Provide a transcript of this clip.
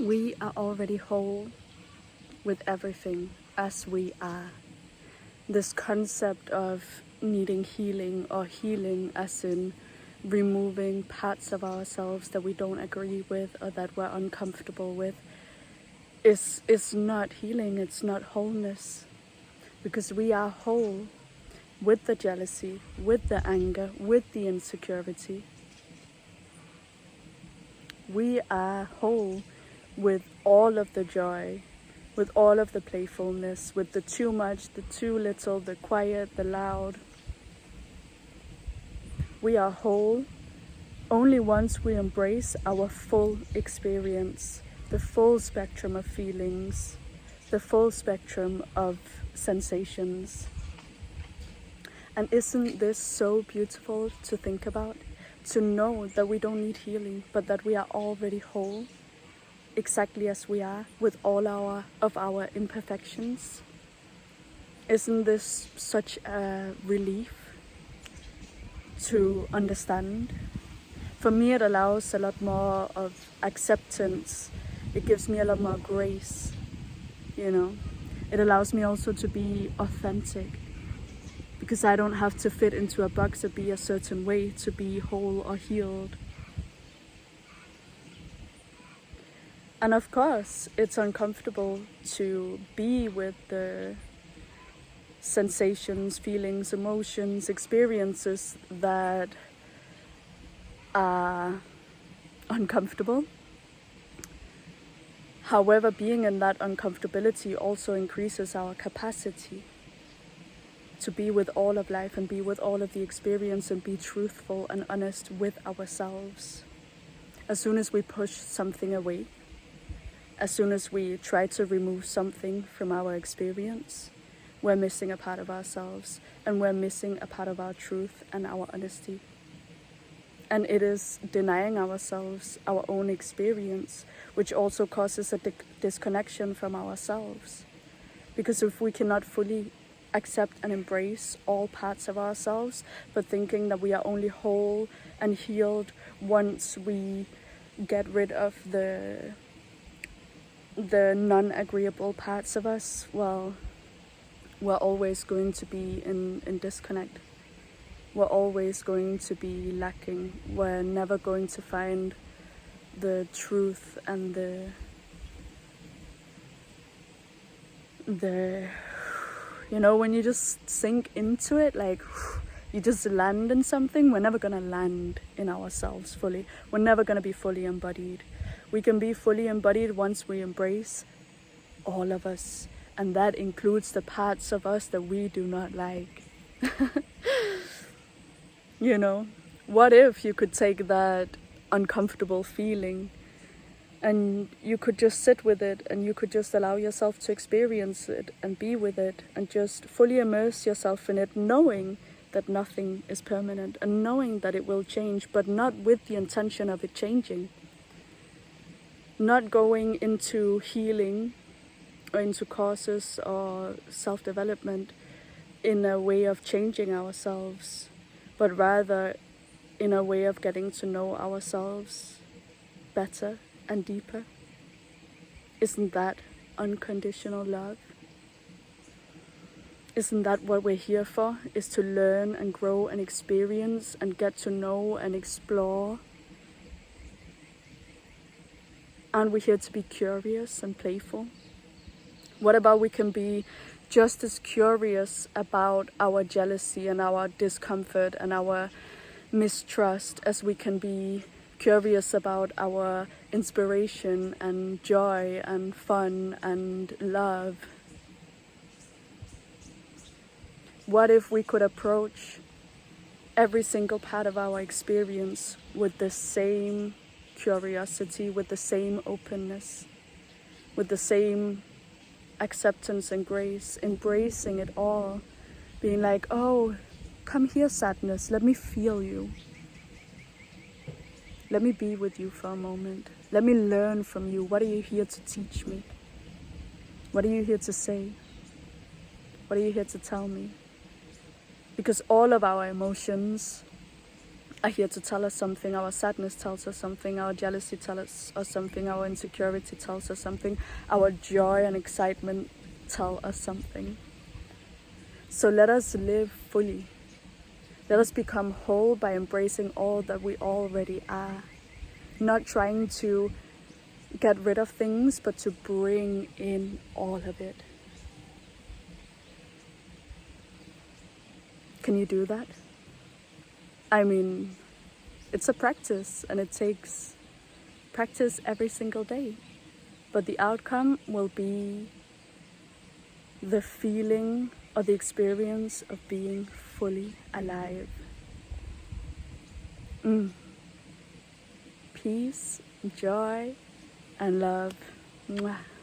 We are already whole with everything as we are. This concept of needing healing, or healing as in removing parts of ourselves that we don't agree with or that we're uncomfortable with, is not healing, it's not wholeness. Because we are whole with the jealousy, with the anger, with the insecurity. We are whole with all of the joy, with all of the playfulness, with the too much, the too little, the quiet, the loud. We are whole only once we embrace our full experience, the full spectrum of feelings, the full spectrum of sensations. And isn't this so beautiful to think about? To know that we don't need healing, but that we are already whole, exactly as we are, with all of our imperfections. Isn't this such a relief to understand? For me, it allows a lot more of acceptance. It gives me a lot more grace, you know. It allows me also to be authentic, because I don't have to fit into a box or be a certain way to be whole or healed. And of course, it's uncomfortable to be with the sensations, feelings, emotions, experiences that are uncomfortable. However, being in that uncomfortability also increases our capacity to be with all of life and be with all of the experience and be truthful and honest with ourselves. As soon as we push something away, as soon as we try to remove something from our experience, we're missing a part of ourselves, and we're missing a part of our truth and our honesty. And it is denying ourselves our own experience, which also causes a disconnection from ourselves. Because if we cannot fully accept and embrace all parts of ourselves, but thinking that we are only whole and healed once we get rid of the non-agreeable parts of us, well, we're always going to be in disconnect. We're always going to be lacking. We're never going to find the truth and the you know, when you just sink into it, like you just land in something. We're never gonna land in ourselves fully. We're never gonna be fully embodied. We can be fully embodied once we embrace all of us, and that includes the parts of us that we do not like. You know, what if you could take that uncomfortable feeling and you could just sit with it, and you could just allow yourself to experience it and be with it and just fully immerse yourself in it, knowing that nothing is permanent and knowing that it will change, but not with the intention of it changing. Not going into healing or into causes or self-development in a way of changing ourselves, but rather in a way of getting to know ourselves better and deeper. Isn't that unconditional love? Isn't that what we're here for? Is to learn and grow and experience and get to know and explore. Aren't we here to be curious and playful? What about we can be just as curious about our jealousy and our discomfort and our mistrust as we can be curious about our inspiration and joy and fun and love? What if we could approach every single part of our experience with the same curiosity, with the same openness, with the same acceptance and grace, embracing it all, being like, oh, come here, sadness, let me feel you. Let me be with you for a moment. Let me learn from you. What are you here to teach me? What are you here to say? What are you here to tell me? Because all of our emotions are here to tell us something. Our sadness tells us something. Our jealousy tells us something. Our insecurity tells us something. Our joy and excitement tell us something. So let us live fully. Let us become whole by embracing all that we already are. Not trying to get rid of things, but to bring in all of it. Can you do that? I mean, it's a practice, and it takes practice every single day. But the outcome will be the feeling or the experience of being fully alive. Peace, joy, and love. Mwah.